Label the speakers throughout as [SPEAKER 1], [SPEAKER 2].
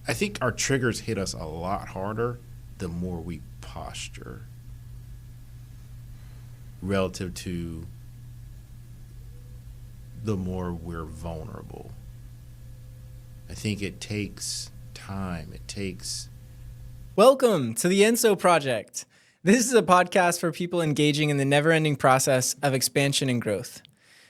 [SPEAKER 1] I think our triggers hit us a lot harder the more we posture relative to the more we're vulnerable. I think it takes time. It takes...
[SPEAKER 2] Welcome to the Enso Project. This is a podcast for people engaging in the never-ending process of expansion and growth.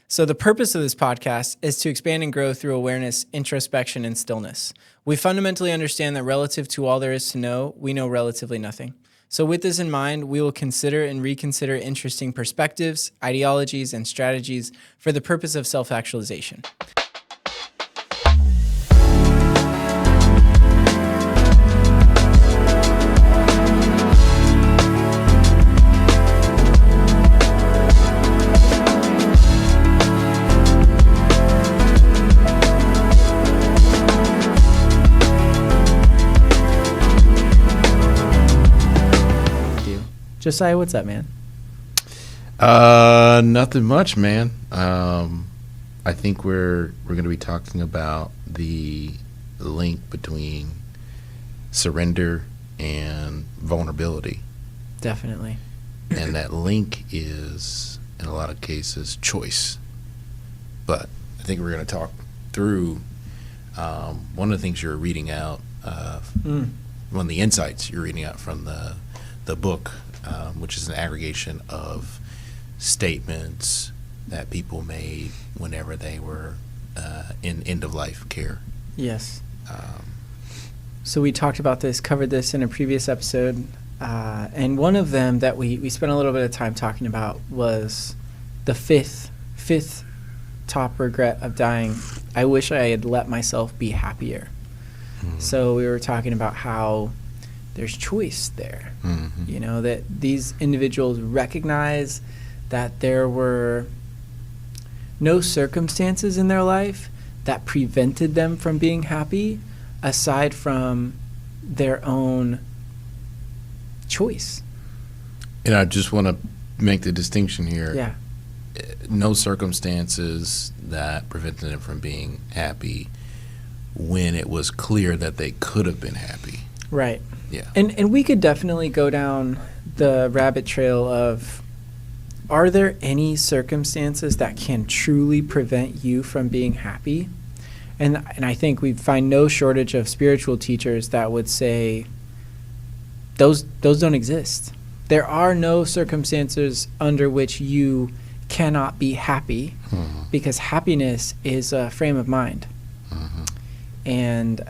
[SPEAKER 2] So the purpose of this podcast is to expand and grow through awareness, introspection, and stillness. We fundamentally understand that relative to all there is to know, we know relatively nothing. So with this in mind, we will consider and reconsider interesting perspectives, ideologies, and strategies for the purpose of self-actualization. Josiah, what's up, man?
[SPEAKER 1] Nothing much, man. I think we're going to be talking about the link between surrender and vulnerability.
[SPEAKER 2] Definitely.
[SPEAKER 1] And that link is, in a lot of cases, choice. But I think we're going to talk through one of the things you're reading out, one of the insights you're reading out from the book, which is an aggregation of statements that people made whenever they were in end-of-life care.
[SPEAKER 2] Yes. So we talked about this, covered this in a previous episode, and one of them that we spent a little bit of time talking about was the fifth top regret of dying. I wish I had let myself be happier. Mm-hmm. So we were talking about how there's choice there. Mm-hmm. You know, that these individuals recognize that there were no circumstances in their life that prevented them from being happy aside from their own choice.
[SPEAKER 1] And I just want to make the distinction here.
[SPEAKER 2] Yeah.
[SPEAKER 1] No circumstances that prevented them from being happy when it was clear that they could have been happy.
[SPEAKER 2] Right.
[SPEAKER 1] Yeah.
[SPEAKER 2] And we could definitely go down the rabbit trail of, are there any circumstances that can truly prevent you from being happy? And I think we find no shortage of spiritual teachers that would say those don't exist. There are no circumstances under which you cannot be happy, because happiness is a frame of mind. Mm-hmm. And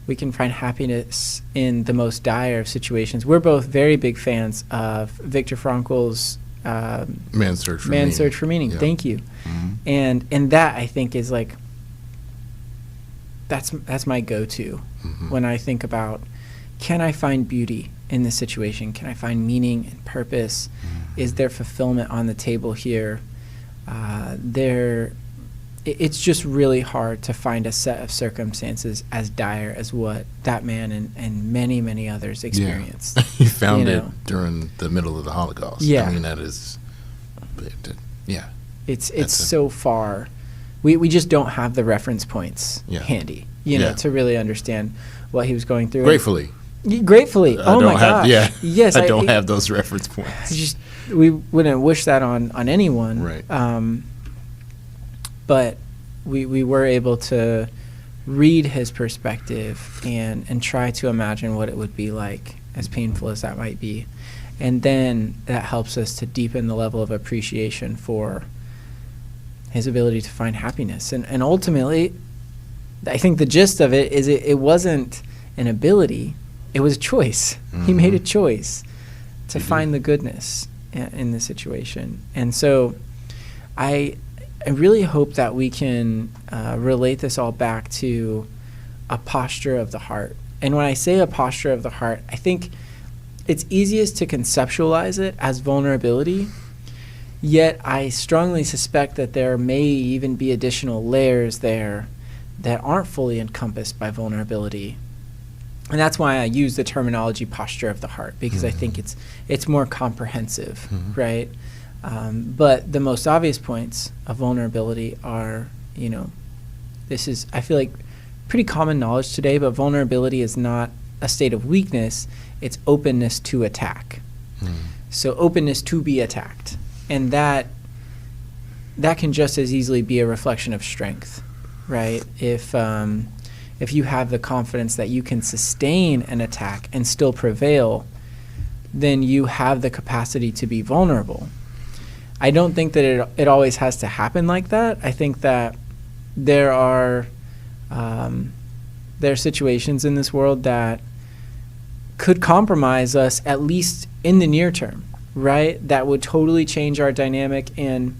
[SPEAKER 2] we can find happiness in the most dire of situations. We're both very big fans of Viktor Frankl's Man's Search for Meaning. Yeah. Thank you. Mm-hmm. And that, I think, is like, that's my go-to when I think about, can I find beauty in this situation? Can I find meaning and purpose? Mm-hmm. Is there fulfillment on the table here? It's just really hard to find a set of circumstances as dire as what that man and many, many others experienced.
[SPEAKER 1] Yeah. He found it during the middle of the Holocaust.
[SPEAKER 2] Yeah.
[SPEAKER 1] I mean, that is, yeah.
[SPEAKER 2] It's so far. We just don't have the reference points handy, to really understand what he was going through.
[SPEAKER 1] Gratefully.
[SPEAKER 2] Oh my gosh.
[SPEAKER 1] Yeah.
[SPEAKER 2] Yes.
[SPEAKER 1] I don't have those reference points.
[SPEAKER 2] We wouldn't wish that on anyone.
[SPEAKER 1] Right.
[SPEAKER 2] But we were able to read his perspective and try to imagine what it would be like, as painful as that might be. And then that helps us to deepen the level of appreciation for his ability to find happiness. And ultimately, I think the gist of it is it wasn't an ability, it was a choice. Mm-hmm. He made a choice to find the goodness in the situation. And so I really hope that we can relate this all back to a posture of the heart. And when I say a posture of the heart, I think it's easiest to conceptualize it as vulnerability, yet I strongly suspect that there may even be additional layers there that aren't fully encompassed by vulnerability. And that's why I use the terminology posture of the heart, because I think it's more comprehensive, right? But the most obvious points of vulnerability are, I feel like pretty common knowledge today, but vulnerability is not a state of weakness. It's openness to attack. So openness to be attacked. And that can just as easily be a reflection of strength, right? If you have the confidence that you can sustain an attack and still prevail, then you have the capacity to be vulnerable. I don't think that it always has to happen like that. I think that there are situations in this world that could compromise us, at least in the near term, right? That would totally change our dynamic, and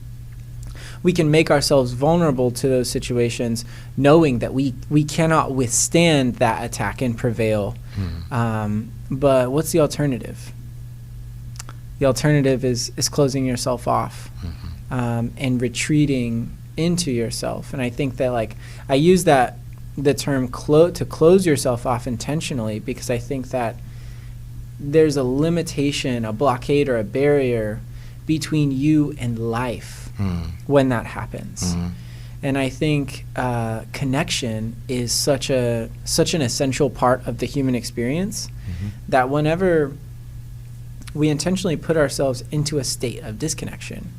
[SPEAKER 2] we can make ourselves vulnerable to those situations knowing that we cannot withstand that attack and prevail. But what's the alternative? The alternative is closing yourself off and retreating into yourself. And I think that, like, I use the term to close yourself off intentionally, because I think that there's a limitation, a blockade, or a barrier between you and life when that happens. And I think connection is such an essential part of the human experience that whenever we intentionally put ourselves into a state of disconnection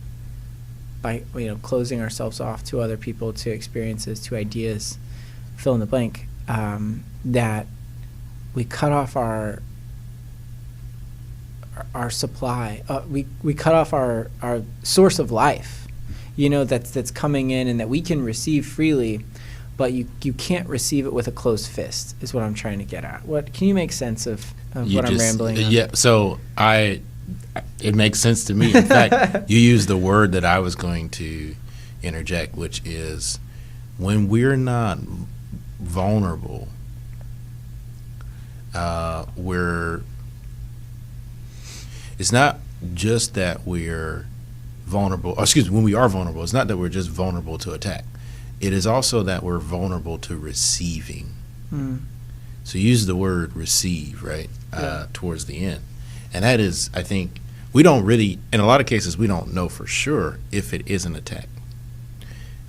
[SPEAKER 2] by closing ourselves off to other people, to experiences, to ideas, fill in the blank, that we cut off our supply, we cut off our source of life, that's coming in and that we can receive freely, but you can't receive it with a closed fist, is what I'm trying to get at. Can you make sense of what I'm rambling on?
[SPEAKER 1] Yeah, so it makes sense to me. In fact, you used the word that I was going to interject, which is when we're not vulnerable, it's not just that we're vulnerable, when we are vulnerable, it's not that we're just vulnerable to attack. It is also that we're vulnerable to receiving. So you use the word receive, right, towards the end. And that is, I think, we don't really, in a lot of cases, we don't know for sure if it is an attack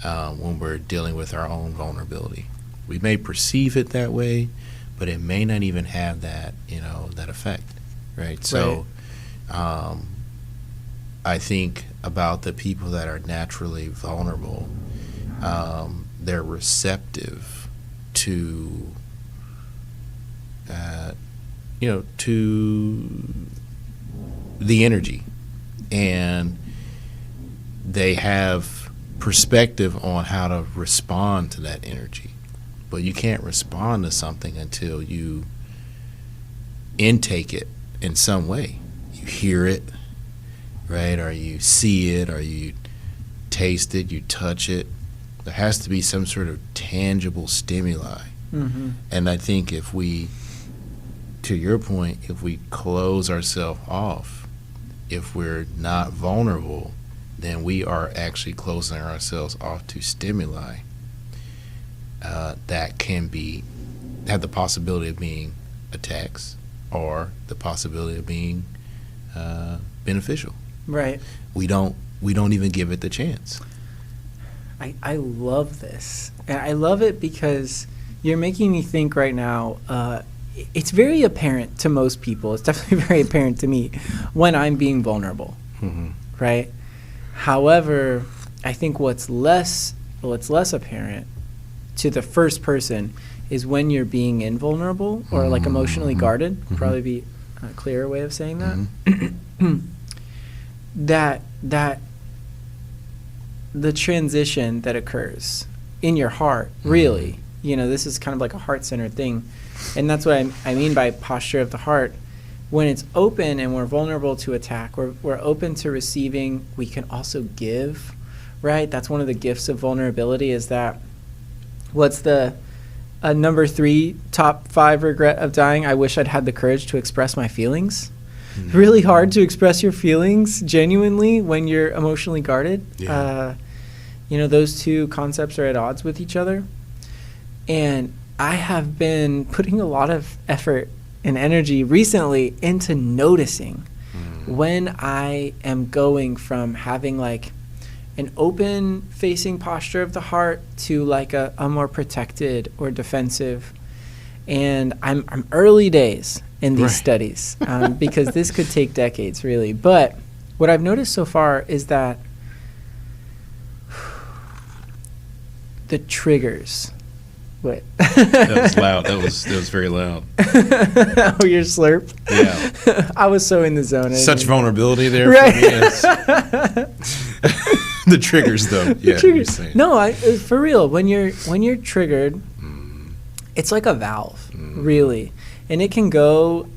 [SPEAKER 1] when we're dealing with our own vulnerability. We may perceive it that way, but it may not even have that, that effect, right? So I think about the people that are naturally vulnerable. They're receptive to to the energy, and they have perspective on how to respond to that energy. But you can't respond to something until you intake it in some way. You hear it, right? Or you see it, or you taste it, you touch it. There has to be some sort of tangible stimuli. And I think to your point, if we close ourselves off, if we're not vulnerable, then we are actually closing ourselves off to stimuli that can have the possibility of being attacks or the possibility of being beneficial.
[SPEAKER 2] Right.
[SPEAKER 1] We don't even give it the chance.
[SPEAKER 2] I love this. And I love it because you're making me think right now. It's very apparent to most people. It's definitely very apparent to me when I'm being vulnerable, right? However, I think what's less apparent to the first person is when you're being invulnerable or like emotionally guarded. Probably be a clearer way of saying that. that the transition that occurs in your heart, really, this is kind of like a heart-centered thing. And that's what I mean by posture of the heart. When it's open and we're vulnerable to attack, we're open to receiving, we can also give, right? That's one of the gifts of vulnerability, is that what's the number 3 top 5 regret of dying? I wish I'd had the courage to express my feelings. Really hard to express your feelings genuinely when you're emotionally guarded. Those two concepts are at odds with each other. And I have been putting a lot of effort and energy recently into noticing when I am going from having like an open facing posture of the heart to like a more protected or defensive. And I'm early days in these studies because this could take decades, really. But what I've noticed so far is that the triggers. What?
[SPEAKER 1] That was loud. That was very loud.
[SPEAKER 2] Oh, your slurp?
[SPEAKER 1] Yeah.
[SPEAKER 2] I was so in the zone.
[SPEAKER 1] Such vulnerability there
[SPEAKER 2] Right.
[SPEAKER 1] for me. The triggers, though. Yeah.
[SPEAKER 2] Triggers. No, for real. When you're triggered, it's like a valve, really, and it can go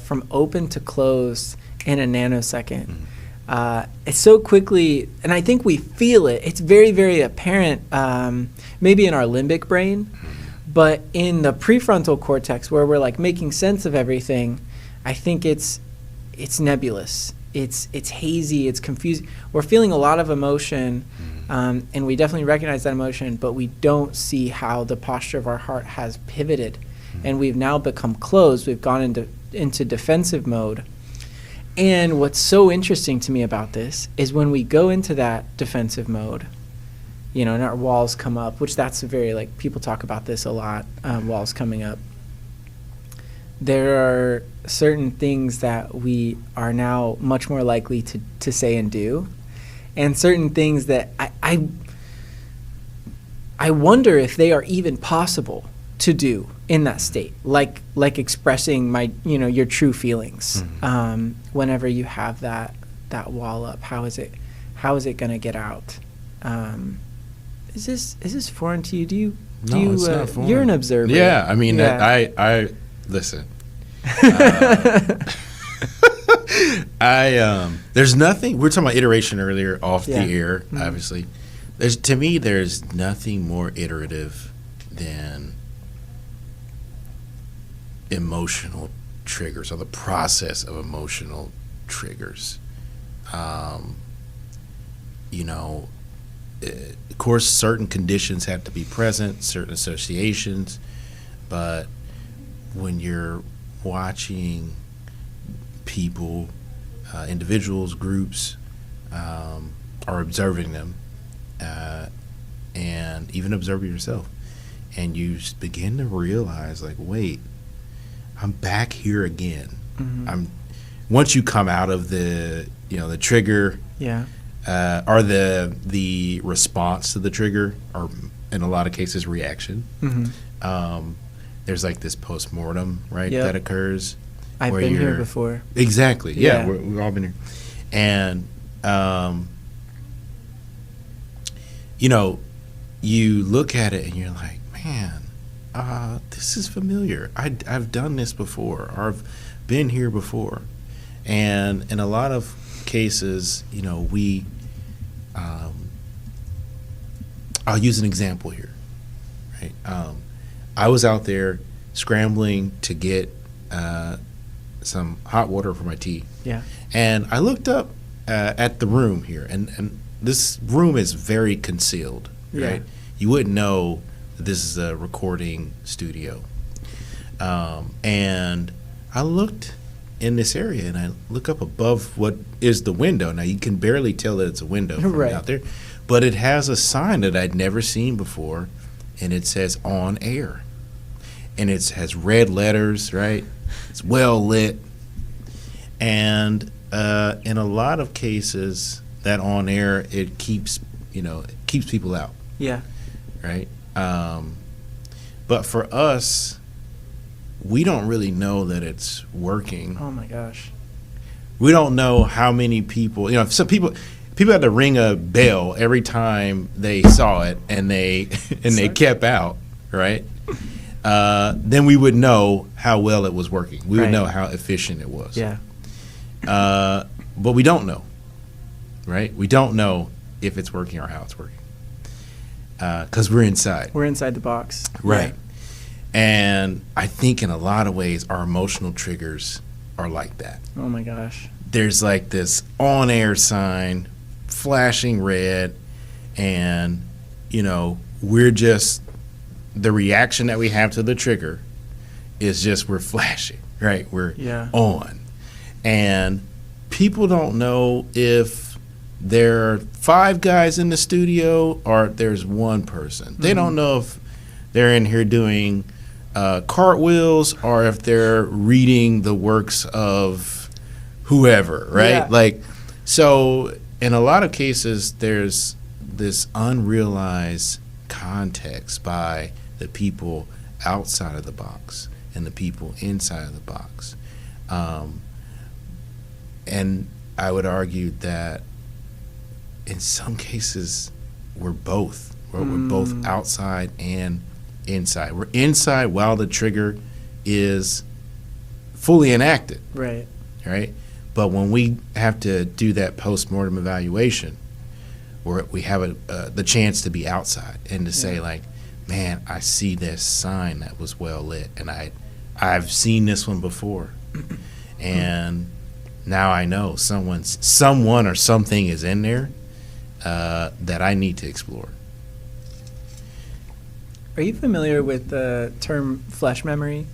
[SPEAKER 2] from open to closed in a nanosecond. It's so quickly, and I think we feel it. It's very, very apparent, maybe in our limbic brain, but in the prefrontal cortex, where we're like making sense of everything, I think it's nebulous. It's hazy. It's confusing. We're feeling a lot of emotion, and we definitely recognize that emotion, but we don't see how the posture of our heart has pivoted, and we've now become closed. We've gone into defensive mode. And what's so interesting to me about this is when we go into that defensive mode, and our walls come up, which that's very, like, people talk about this a lot, walls coming up. There are certain things that we are now much more likely to say and do, and certain things that I wonder if they are even possible to do in that state, like expressing your true feelings. Whenever you have that wall up, how is it going to get out? Is this foreign to you?
[SPEAKER 1] It's not foreign.
[SPEAKER 2] You're an observer.
[SPEAKER 1] Yeah, I mean,
[SPEAKER 2] Yeah.
[SPEAKER 1] I listen. There's nothing. We were talking about iteration earlier off the air. Obviously, there's nothing more iterative than emotional triggers, or the process of emotional triggers. Of course, certain conditions have to be present, certain associations, but when you're watching people, individuals, groups, or observing them, and even observing yourself, and you begin to realize, like, wait, I'm back here again. Once you come out of the trigger, or the response to the trigger, or in a lot of cases reaction. There's like this post-mortem, right, that occurs.
[SPEAKER 2] I've been here before.
[SPEAKER 1] Exactly. Yeah, we've all been here. And you look at it and you're like, man, this is familiar. I've done this before, or I've been here before. And in a lot of cases, we I'll use an example here, right? I was out there scrambling to get some hot water for my tea. Yeah. And I looked up at the room here, and this room is very concealed, right? You wouldn't know that this is a recording studio. And I looked in this area, and I look up above what is the window. Now, you can barely tell that it's a window from out there, but it has a sign that I'd never seen before, and it says "on air." And it has red letters, right? It's well lit. And in a lot of cases, that on air, it keeps people out. Yeah. Right? But for us, we don't really know that it's working.
[SPEAKER 2] Oh my gosh.
[SPEAKER 1] We don't know how many people, some people had to ring a bell every time they saw it, and they kept out, right? Then we would know how well it was working. We would know how efficient it was. Yeah. But we don't know, right? We don't know if it's working or how it's working, because we're inside.
[SPEAKER 2] We're inside the box.
[SPEAKER 1] Right. Yeah. And I think in a lot of ways, our emotional triggers are like that.
[SPEAKER 2] Oh my gosh.
[SPEAKER 1] There's like this on-air sign flashing red, and we're just, the reaction that we have to the trigger is just, we're flashing, right? We're on. And people don't know if there are 5 guys in the studio or there's one person. They don't know if they're in here doing cartwheels or if they're reading the works of whoever, right?
[SPEAKER 2] Yeah.
[SPEAKER 1] Like, so in a lot of cases, there's this unrealized context by the people outside of the box and the people inside of the box. And I would argue that in some cases, we're both. We're both outside and inside. We're inside while the trigger is fully enacted.
[SPEAKER 2] Right.
[SPEAKER 1] Right? But when we have to do that post-mortem evaluation, where we have the chance to be outside and to say, like, man, I see this sign that was well lit, and I've seen this one before. And now I know someone or something is in there that I need to explore.
[SPEAKER 2] Are you familiar with the term flesh memory?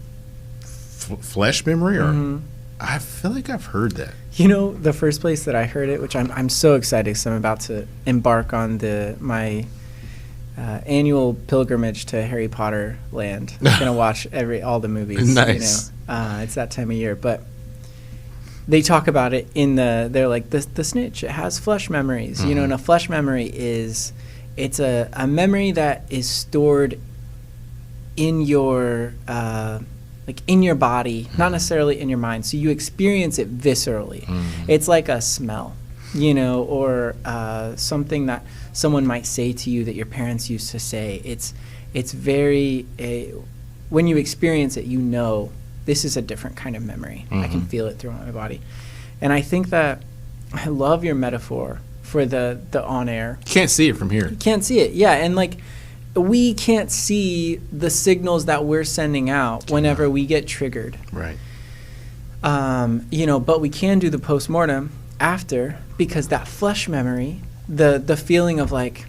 [SPEAKER 1] Flesh memory? Or I feel like I've heard that.
[SPEAKER 2] You know, the first place that I heard it, which I'm so excited because I'm about to embark on my annual pilgrimage to Harry Potter land. I'm gonna watch all the movies.
[SPEAKER 1] Nice.
[SPEAKER 2] You know, it's that time of year, but they talk about it they're like the snitch. It has flesh memories. You know, and a flesh memory it's a memory that is stored in your in your body, not necessarily in your mind. So you experience it viscerally. It's like a smell, you know, or something that someone might say to you that your parents used to say. It's very when you experience it, you know this is a different kind of memory. I can feel it throughout my body. And I think that I love your metaphor for the on air.
[SPEAKER 1] You can't see it from here.
[SPEAKER 2] You can't see it, yeah. And like, we can't see the signals that we're sending out whenever we get triggered.
[SPEAKER 1] Right.
[SPEAKER 2] You know, but we can do the postmortem after, because that flesh memory, the feeling of like,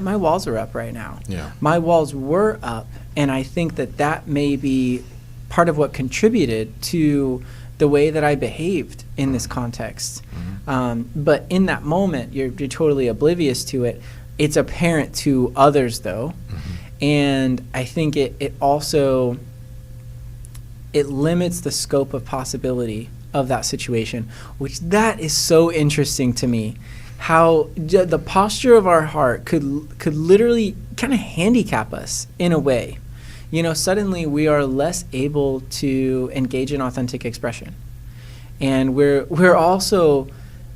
[SPEAKER 2] my walls are up right now.
[SPEAKER 1] Yeah. My
[SPEAKER 2] My walls were up, and I think that may be part of what contributed to the way that I behaved in this context. But in that moment, you're totally oblivious to it. It's apparent to others, though. And I think it also limits the scope of possibility of that situation, which that is so interesting to me. How the posture of our heart could literally kind of handicap us in a way. You know, suddenly we are less able to engage in authentic expression. And we're also,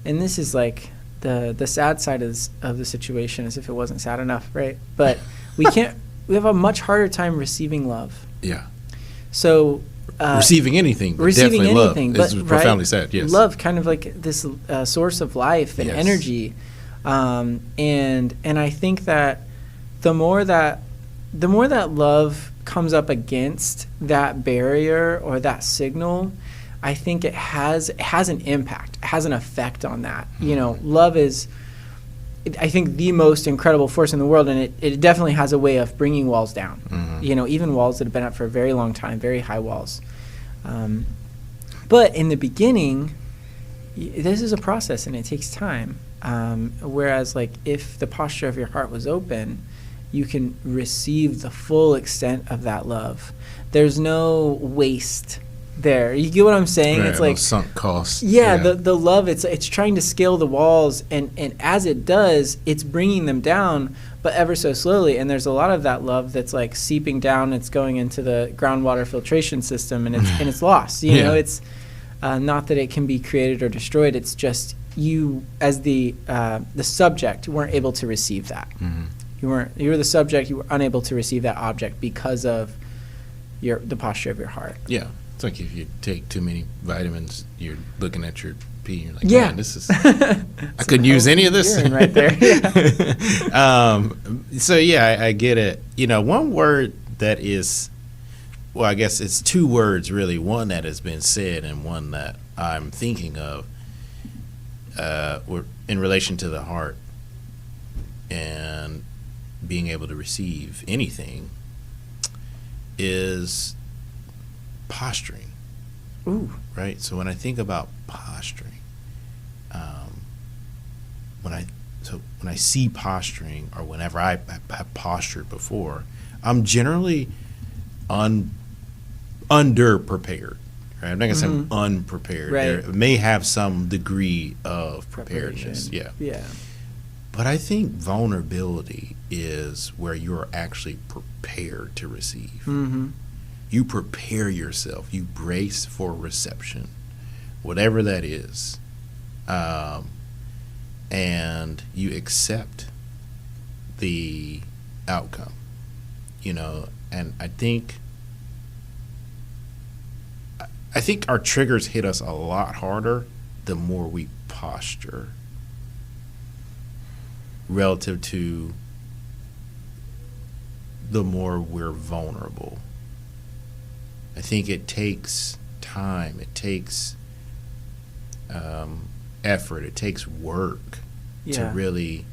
[SPEAKER 2] and this is like the sad side of the situation, as if it wasn't sad enough, right? But we have a much harder time receiving love.
[SPEAKER 1] Yeah.
[SPEAKER 2] So
[SPEAKER 1] receiving anything, but
[SPEAKER 2] receiving
[SPEAKER 1] definitely
[SPEAKER 2] anything,
[SPEAKER 1] love. This is profoundly
[SPEAKER 2] right?
[SPEAKER 1] sad. Yes.
[SPEAKER 2] Love, kind of like this source of life and energy, and I think that the more that love comes up against that barrier or that signal, I think it has an impact, it has an effect on that. You know, love is, I think, the most incredible force in the world, and it definitely has a way of bringing walls down. You know, even walls that have been up for a very long time, very high walls. But in the beginning, this is a process and it takes time. Whereas, like, if the posture of your heart was open, you can receive the full extent of that love. There's no waste there. You get what I'm saying?
[SPEAKER 1] Right,
[SPEAKER 2] it's like
[SPEAKER 1] no sunk costs.
[SPEAKER 2] Yeah, the love, it's trying to scale the walls, and as it does, it's bringing them down, but ever so slowly. And there's a lot of that love that's like seeping down. It's going into the groundwater filtration system, and it's lost. You know, it's not that it can be created or destroyed. It's just you, as the subject, weren't able to receive that. You were the subject. You were unable to receive that object because of the posture of your heart.
[SPEAKER 1] Yeah. It's like if you take too many vitamins, you're looking at your pee, and you're like,
[SPEAKER 2] yeah,
[SPEAKER 1] man, this is, I couldn't use any of this.
[SPEAKER 2] Right there. Yeah.
[SPEAKER 1] So, yeah, I get it. You know, one word that is, well, I guess it's 2 words, really. One that has been said and one that I'm thinking of in relation to the heart and being able to receive anything is posturing.
[SPEAKER 2] Ooh.
[SPEAKER 1] Right? So when I think about posturing, when I see posturing, or whenever I have postured before, I'm generally underprepared. Right? I'm not gonna say I'm unprepared.
[SPEAKER 2] Right.
[SPEAKER 1] There may have some degree of preparedness.
[SPEAKER 2] Preparation.
[SPEAKER 1] Yeah.
[SPEAKER 2] Yeah.
[SPEAKER 1] But I think vulnerability is where you're actually prepared to receive.
[SPEAKER 2] Mm-hmm.
[SPEAKER 1] You prepare yourself. You brace for reception, whatever that is, and you accept the outcome. And I think our triggers hit us a lot harder the more we posture relative to the more we're vulnerable. I think it takes time, it takes effort, it takes work to really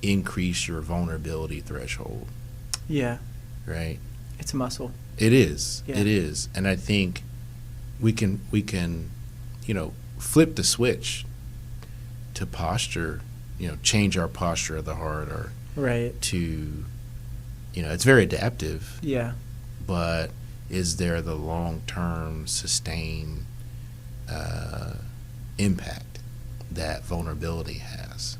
[SPEAKER 1] increase your vulnerability threshold.
[SPEAKER 2] Yeah.
[SPEAKER 1] Right?
[SPEAKER 2] It's a muscle.
[SPEAKER 1] It is.
[SPEAKER 2] Yeah.
[SPEAKER 1] It is. And I think we can flip the switch to posture, change our posture of the heart, or
[SPEAKER 2] Right.
[SPEAKER 1] to, it's very adaptive,
[SPEAKER 2] Yeah.
[SPEAKER 1] but is there the long-term sustained impact that vulnerability has?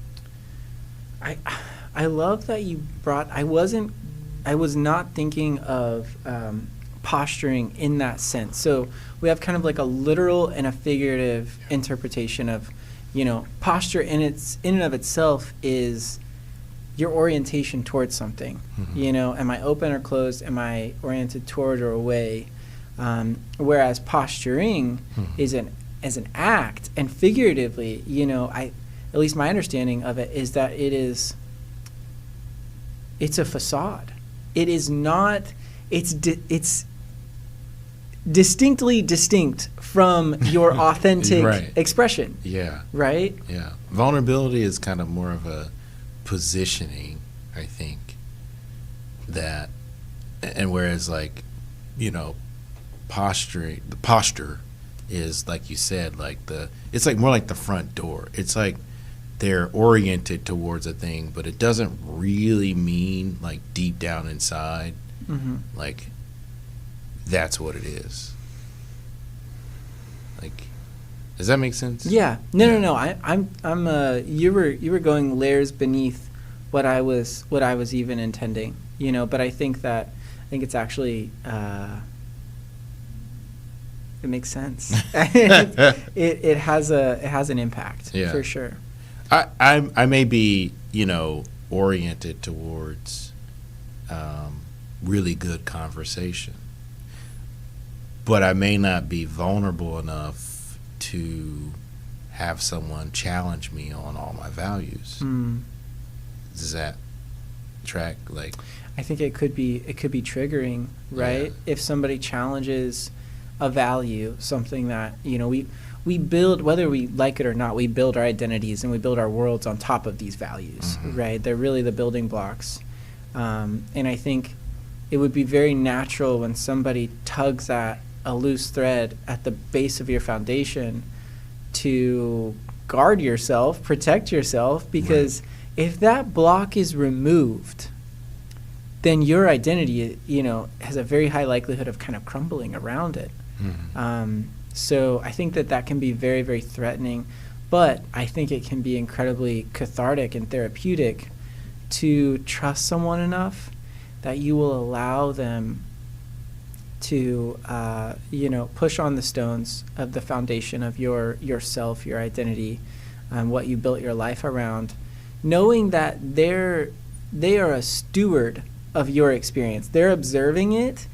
[SPEAKER 2] I love that you brought. I was not thinking of posturing in that sense. So we have kind of like a literal and a figurative interpretation of, posture in and of itself is your orientation towards something.
[SPEAKER 1] Mm-hmm.
[SPEAKER 2] Am I open or closed? Am I oriented toward or away? Whereas posturing is an act, and figuratively, at least my understanding of it is that it's a facade. It is not. It's distinctly distinct from your authentic
[SPEAKER 1] Right.
[SPEAKER 2] expression.
[SPEAKER 1] Yeah.
[SPEAKER 2] Right?
[SPEAKER 1] Yeah. Vulnerability is kind of more of a positioning, I think, and whereas posture is, like you said, it's like more like the front door. It's like they're oriented towards a thing, but it doesn't really mean like deep down inside, like that's what it is. Like, does that make sense?
[SPEAKER 2] Yeah. No. I'm. You were going layers beneath what I was even intending. But I think it's actually. It makes sense. it has an impact, for sure.
[SPEAKER 1] I may be oriented towards really good conversation, but I may not be vulnerable enough to have someone challenge me on all my values. Does that track?
[SPEAKER 2] I think it could be triggering, right?
[SPEAKER 1] Yeah.
[SPEAKER 2] If somebody challenges a value, something that we build, whether we like it or not, we build our identities and we build our worlds on top of these values, right? They're really the building blocks. And I think it would be very natural when somebody tugs at a loose thread at the base of your foundation to guard yourself, protect yourself, because if that block is removed, then your identity, has a very high likelihood of kind of crumbling around it. So I think that can be very, very threatening, but I think it can be incredibly cathartic and therapeutic to trust someone enough that you will allow them to, push on the stones of the foundation of yourself, your identity, what you built your life around, knowing that they are a steward of your experience. They're observing it,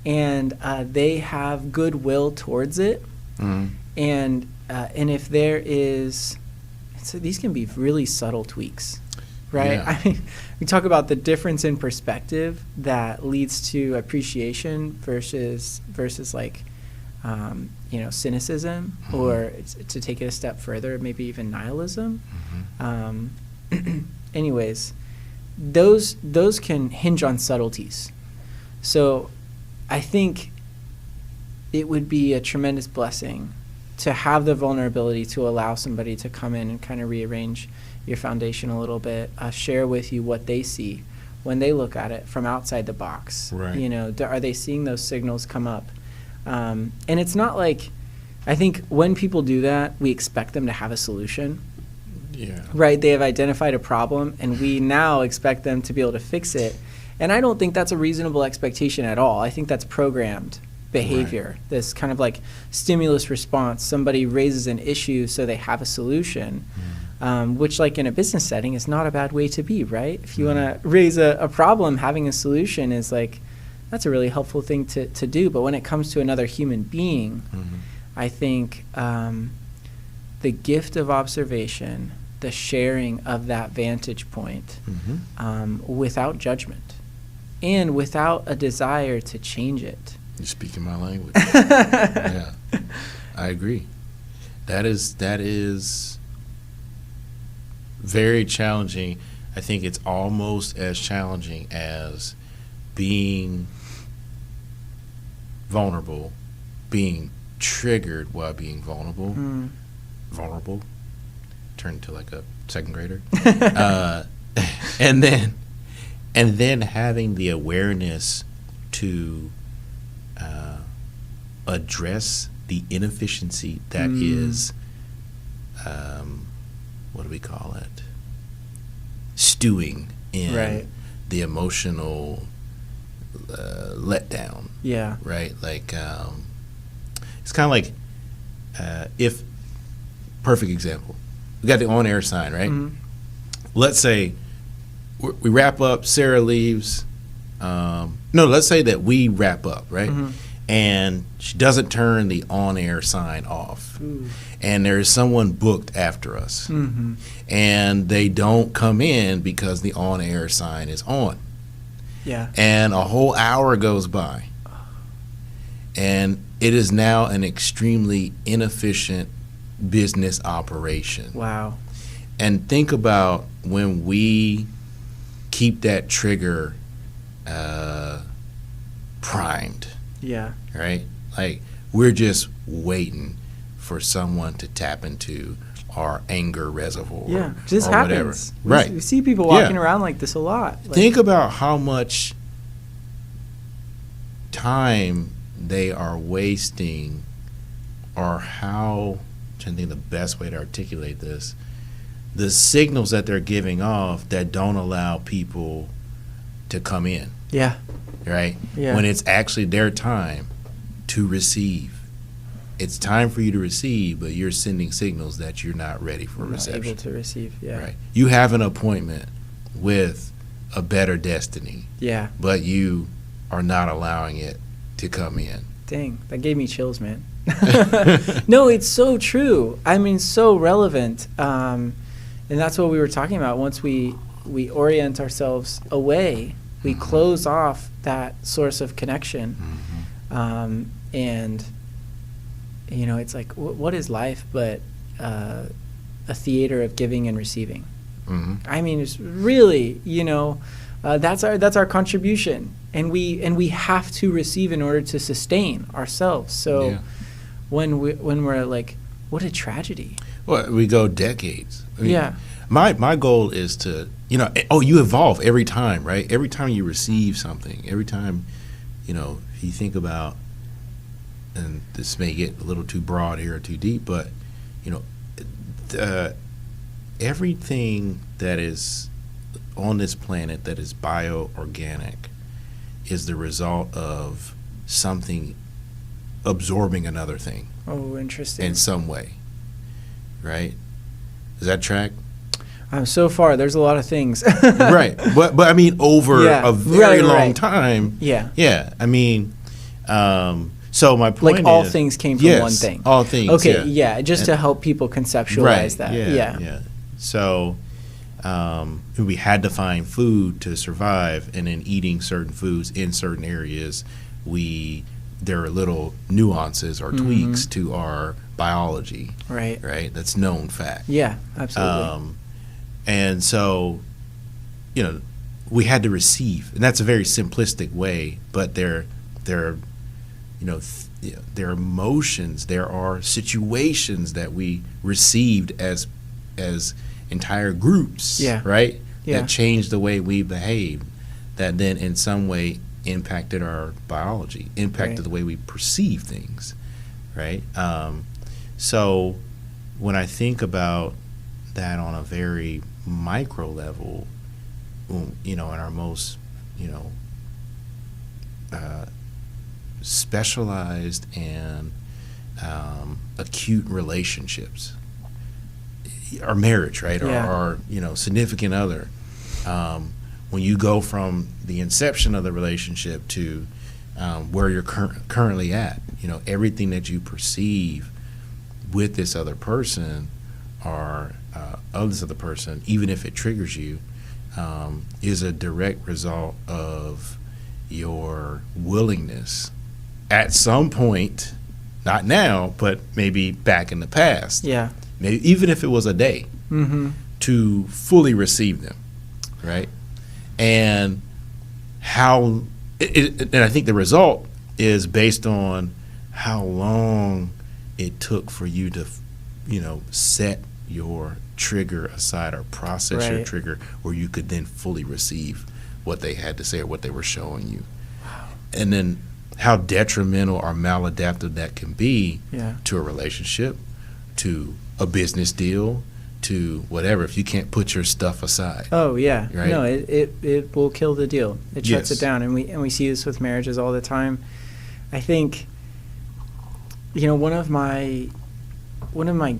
[SPEAKER 2] and they have goodwill towards it. And if there is, so these can be really subtle tweaks, right?
[SPEAKER 1] Yeah.
[SPEAKER 2] I mean, we talk about the difference in perspective that leads to appreciation versus cynicism, or to take it a step further, maybe even nihilism. Anyways, those can hinge on subtleties. So I think it would be a tremendous blessing to have the vulnerability to allow somebody to come in and kind of rearrange your foundation a little bit, share with you what they see when they look at it from outside the box.
[SPEAKER 1] Right.
[SPEAKER 2] You know, are they seeing those signals come up? And it's not like, I think when people do that, we expect them to have a solution.
[SPEAKER 1] Yeah.
[SPEAKER 2] Right? They have identified a problem, and we now expect them to be able to fix it. And I don't think that's a reasonable expectation at all. I think that's programmed behavior, right. This kind of like stimulus response. Somebody raises an issue so they have a solution, which like in a business setting is not a bad way to be, right? If you want to raise a problem, having a solution is like, that's a really helpful thing to do. But when it comes to another human being, I think the gift of observation, the sharing of that vantage point without judgment and without a desire to change it.
[SPEAKER 1] You're speaking my language. Yeah, I agree. That is very challenging. I think it's almost as challenging as being vulnerable, being triggered while being vulnerable. Vulnerable, turned to like a second grader, and then having the awareness to address the inefficiency that is, what do we call it? Stewing in the emotional letdown. Yeah. Right? Like, it's kind of like, if, perfect example, we got the on-air sign, right? Let's say we wrap up, Sarah leaves. Let's say that we wrap up, right? And she doesn't turn the on-air sign off. And there's someone booked after us. And they don't come in because the on-air sign is on. Yeah. And a whole hour goes by. And it is now an extremely inefficient business operation. Wow. And think about when we keep that trigger primed. Yeah. Right? Like, we're just waiting for someone to tap into our anger reservoir. Yeah,
[SPEAKER 2] this happens. Right. We see people walking around like this a lot. Like,
[SPEAKER 1] think about how much time they are wasting, or how, I'm trying to think of the best way to articulate this, the signals that they're giving off that don't allow people to come in. Yeah. Right? Yeah. When it's actually their time to receive. It's time for you to receive, but you're sending signals that you're not ready for reception.
[SPEAKER 2] Not able to receive, yeah.
[SPEAKER 1] Right. You have an appointment with a better destiny. Yeah. But you are not allowing it to come in.
[SPEAKER 2] Dang, that gave me chills, man. No, it's so true. I mean, so relevant. And that's what we were talking about. Once we orient ourselves away, we close off that source of connection. And, you know, it's like, what is life but a theater of giving and receiving? I mean, it's really, you know, that's our contribution. And we have to receive in order to sustain ourselves. So when we're like, what a tragedy.
[SPEAKER 1] Well, we go decades. I mean, my goal is to, you know, you evolve every time, right? Every time you receive something, every time, you know, if you think about, and this may get a little too broad here or too deep, but, you know, everything that is on this planet that is bioorganic is the result of something absorbing another thing.
[SPEAKER 2] Oh, interesting.
[SPEAKER 1] In some way, right? Does that track?
[SPEAKER 2] So far, there's a lot of things.
[SPEAKER 1] Right, but I mean, over a very long time. Yeah. Yeah, I mean, so my point is,
[SPEAKER 2] all things came from one thing.
[SPEAKER 1] All things.
[SPEAKER 2] Okay, yeah, just to help people conceptualize that. Yeah.
[SPEAKER 1] So we had to find food to survive, and in eating certain foods in certain areas, there are little nuances or tweaks to our biology. Right. Right. That's known fact.
[SPEAKER 2] Yeah, absolutely.
[SPEAKER 1] And so, you know, we had to receive, and that's a very simplistic way, but they're there are emotions, there are situations that we received as entire groups, right?
[SPEAKER 2] Yeah.
[SPEAKER 1] That changed the way we behaved, that then in some way impacted our biology, impacted the way we perceive things, right? So when I think about that on a very micro level, in our most, specialized and acute relationships, our marriage, right? Our significant other. When you go from the inception of the relationship to where you're currently at, everything that you perceive with this other person or of this other person, even if it triggers you, is a direct result of your willingness at some point, not now, but maybe back in the past, maybe even if it was a day, to fully receive them, right? And and I think the result is based on how long it took for you to, set your trigger aside or process your trigger where you could then fully receive what they had to say or what they were showing you. Wow. And then how detrimental or maladaptive that can be to a relationship, to a business deal, to whatever, if you can't put your stuff aside.
[SPEAKER 2] Oh yeah,
[SPEAKER 1] right?
[SPEAKER 2] No, it will kill the deal. It shuts it down, and we see this with marriages all the time. I think, one of my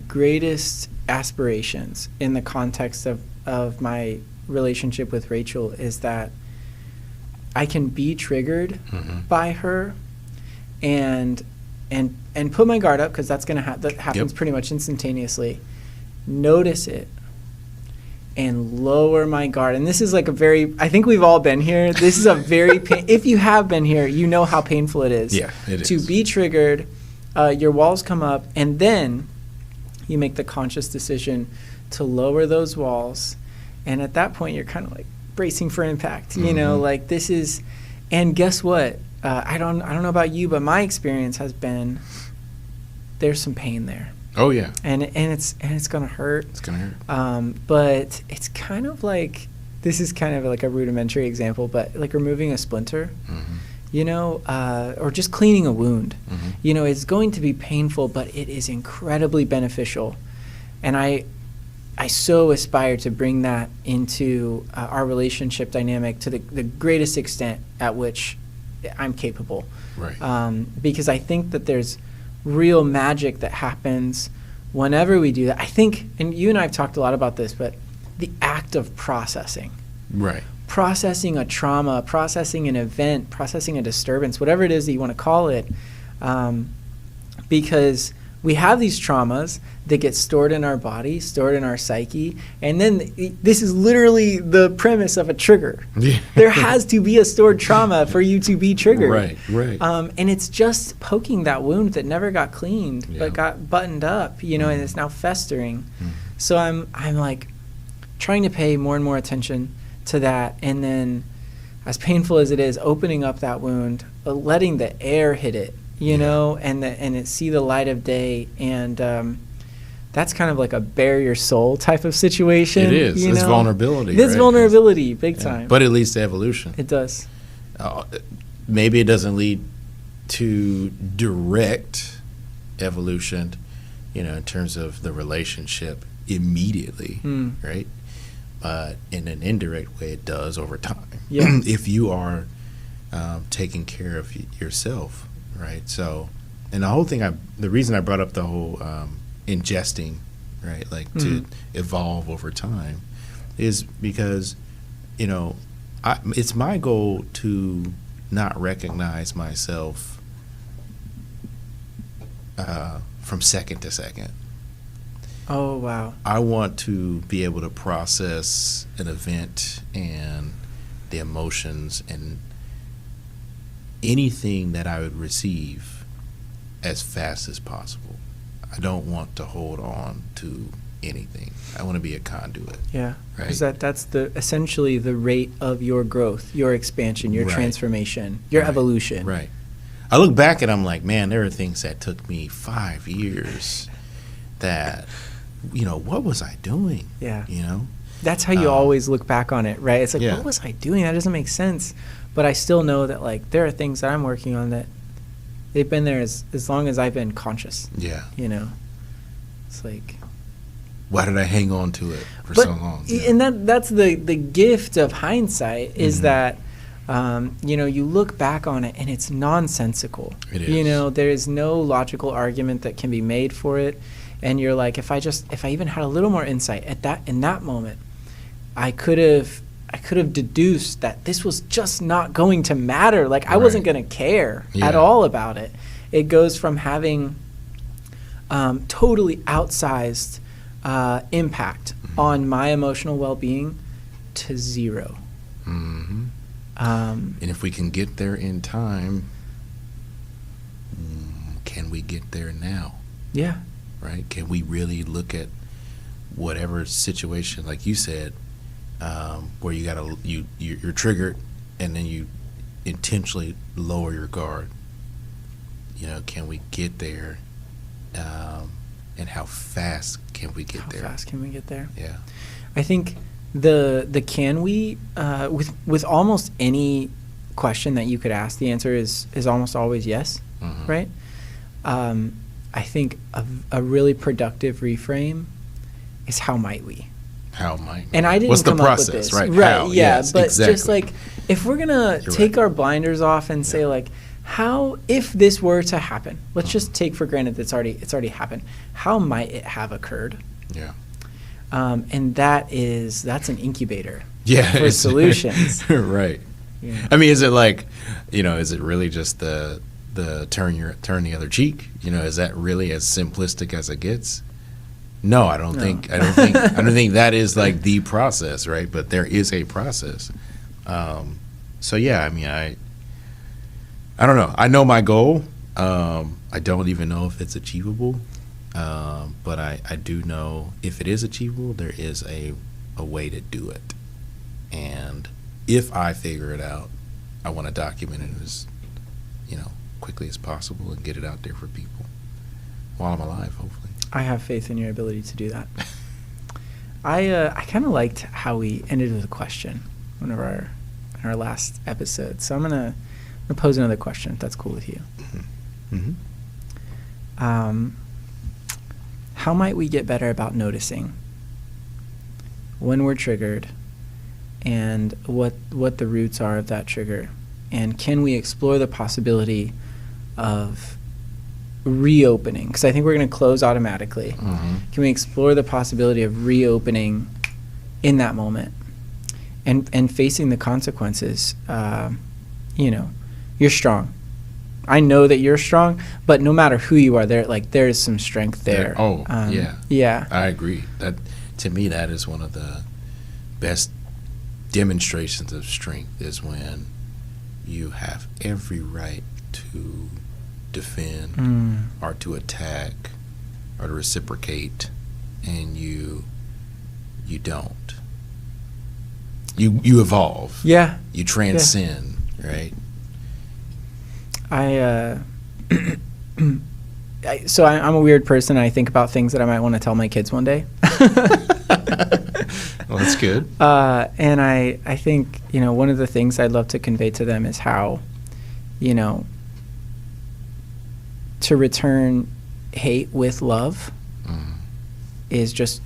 [SPEAKER 2] greatest aspirations in the context of my relationship with Rachel is that I can be triggered by her, and put my guard up, because that's gonna that happens pretty much instantaneously. Notice it and lower my guard. And this is like I think we've all been here. This is a very if you have been here, you know how painful it is.
[SPEAKER 1] Yeah, it is.
[SPEAKER 2] To be triggered, your walls come up, and then you make the conscious decision to lower those walls. And at that point, you're kind of like bracing for impact. Like this is, and guess what? I don't know about you, but my experience has been there's some pain there.
[SPEAKER 1] Oh yeah.
[SPEAKER 2] And it's gonna hurt.
[SPEAKER 1] It's gonna hurt.
[SPEAKER 2] But it's kind of like, this is kind of like a rudimentary example, but like removing a splinter, or just cleaning a wound. It's going to be painful, but it is incredibly beneficial. And I so aspire to bring that into our relationship dynamic to the greatest extent at which I'm capable.
[SPEAKER 1] Right.
[SPEAKER 2] Because I think that there's real magic that happens whenever we do that. I think, and you and I have talked a lot about this, but the act of processing.
[SPEAKER 1] Right.
[SPEAKER 2] Processing a trauma, processing an event, processing a disturbance, whatever it is that you want to call it. Because we have these traumas that get stored in our body, stored in our psyche, and then this is literally the premise of a trigger. Yeah. There has to be a stored trauma for you to be triggered.
[SPEAKER 1] Right.
[SPEAKER 2] And it's just poking that wound that never got cleaned, but got buttoned up, and it's now festering. So I'm like trying to pay more and more attention to that, and then, as painful as it is, opening up that wound, letting the air hit it, and it see the light of day, and that's kind of like a bare your soul type of situation.
[SPEAKER 1] It is. It's vulnerability.
[SPEAKER 2] It's vulnerability, big time.
[SPEAKER 1] But it leads to evolution.
[SPEAKER 2] It does.
[SPEAKER 1] Maybe it doesn't lead to direct evolution, in terms of the relationship immediately, right? But in an indirect way, it does over time. Yeah. If you are taking care of yourself, right? So, and the whole thing, the reason I brought up the whole ingesting, right, like to evolve over time, is because, it's my goal to not recognize myself from second to second.
[SPEAKER 2] Oh, wow.
[SPEAKER 1] I want to be able to process an event and the emotions and anything that I would receive as fast as possible. I don't want to hold on to anything. I want to be a conduit.
[SPEAKER 2] Yeah,
[SPEAKER 1] right.
[SPEAKER 2] Because that's essentially the rate of your growth, your expansion, your transformation, your evolution.
[SPEAKER 1] Right. I look back and I'm like, man, there are things that took me 5 years that, what was I doing?
[SPEAKER 2] Yeah. That's how you always look back on it, right? It's like, what was I doing? That doesn't make sense. But I still know that, like, there are things that I'm working on that they've been there as long as I've been conscious.
[SPEAKER 1] Yeah.
[SPEAKER 2] It's like,
[SPEAKER 1] why did I hang on to it for so long?
[SPEAKER 2] And that's the gift of hindsight is that, you look back on it and it's nonsensical.
[SPEAKER 1] It is.
[SPEAKER 2] There is no logical argument that can be made for it. And you're like, if I even had a little more insight in that moment, I could have deduced that this was just not going to matter. Like, I wasn't going to care at all about it. It goes from having totally outsized impact on my emotional well-being to zero.
[SPEAKER 1] Mm-hmm. And if we can get there in time, can we get there now?
[SPEAKER 2] Yeah.
[SPEAKER 1] Right? Can we really look at whatever situation, like you said, where you're triggered and then you intentionally lower your guard? Can we get there? And how fast can we get there?
[SPEAKER 2] How fast can we get there?
[SPEAKER 1] Yeah.
[SPEAKER 2] I think the can we with almost any question that you could ask, the answer is almost always yes, right? I think a really productive reframe is how might we?
[SPEAKER 1] How might we?
[SPEAKER 2] And I didn't
[SPEAKER 1] What's
[SPEAKER 2] come
[SPEAKER 1] the process,
[SPEAKER 2] up with this.
[SPEAKER 1] right?
[SPEAKER 2] Right,
[SPEAKER 1] how?
[SPEAKER 2] yeah,
[SPEAKER 1] yes,
[SPEAKER 2] but
[SPEAKER 1] exactly.
[SPEAKER 2] just like if we're gonna take our blinders off and say like, how, if this were to happen, let's just take for granted that it's already happened. How might it have occurred?
[SPEAKER 1] Yeah.
[SPEAKER 2] And that's an incubator.
[SPEAKER 1] Yeah,
[SPEAKER 2] for solutions.
[SPEAKER 1] Right.
[SPEAKER 2] Yeah.
[SPEAKER 1] I mean, is it like, is it really just the turn the other cheek? Is that really as simplistic as it gets? No, I don't think that is like the process, right? But there is a process. So yeah, I mean, I don't know. I know my goal. I don't even know if it's achievable. But I do know if it is achievable, there is a way to do it. And if I figure it out, I want to document it as, quickly as possible and get it out there for people while I'm alive, hopefully.
[SPEAKER 2] I have faith in your ability to do that. I kind of liked how we ended with a question in our last episode. So I'm gonna pose another question, if that's cool with you.
[SPEAKER 1] Mm-hmm. Mm-hmm.
[SPEAKER 2] How might we get better about noticing when we're triggered and what the roots are of that trigger? And can we explore the possibility of reopening? Because I think we're going to close automatically.
[SPEAKER 1] Mm-hmm.
[SPEAKER 2] Can we explore the possibility of reopening in that moment and facing the consequences? You're strong. I know that you're strong, but no matter who you are, there is some strength there.
[SPEAKER 1] Yeah. I agree. That, to me, that is one of the best demonstrations of strength, is when you have every right to defend or to attack or to reciprocate, and you don't. You evolve.
[SPEAKER 2] Yeah.
[SPEAKER 1] You transcend, right?
[SPEAKER 2] So I'm a weird person. I think about things that I might want to tell my kids one day.
[SPEAKER 1] Well, that's good.
[SPEAKER 2] And I think, one of the things I'd love to convey to them is how, to return hate with love is just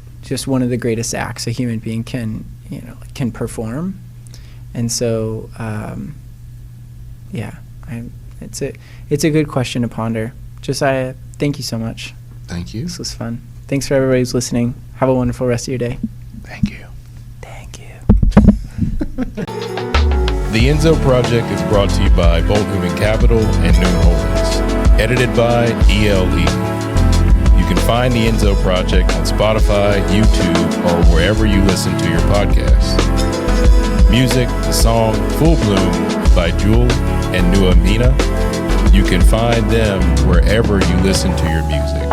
[SPEAKER 2] one of the greatest acts a human being can perform. And so, it's a good question to ponder. Josiah, thank you so much.
[SPEAKER 1] Thank you.
[SPEAKER 2] This was fun. Thanks for everybody who's listening. Have a wonderful rest of your day.
[SPEAKER 1] Thank you.
[SPEAKER 2] Thank you.
[SPEAKER 3] The Enzo Project is brought to you by Bolt Human Capital and Noon Holdings. Edited by ELE. You can find the Enzo Project on Spotify, YouTube, or wherever you listen to your podcasts. Music, the song Full Bloom by Jewel and Nua Mina. You can find them wherever you listen to your music.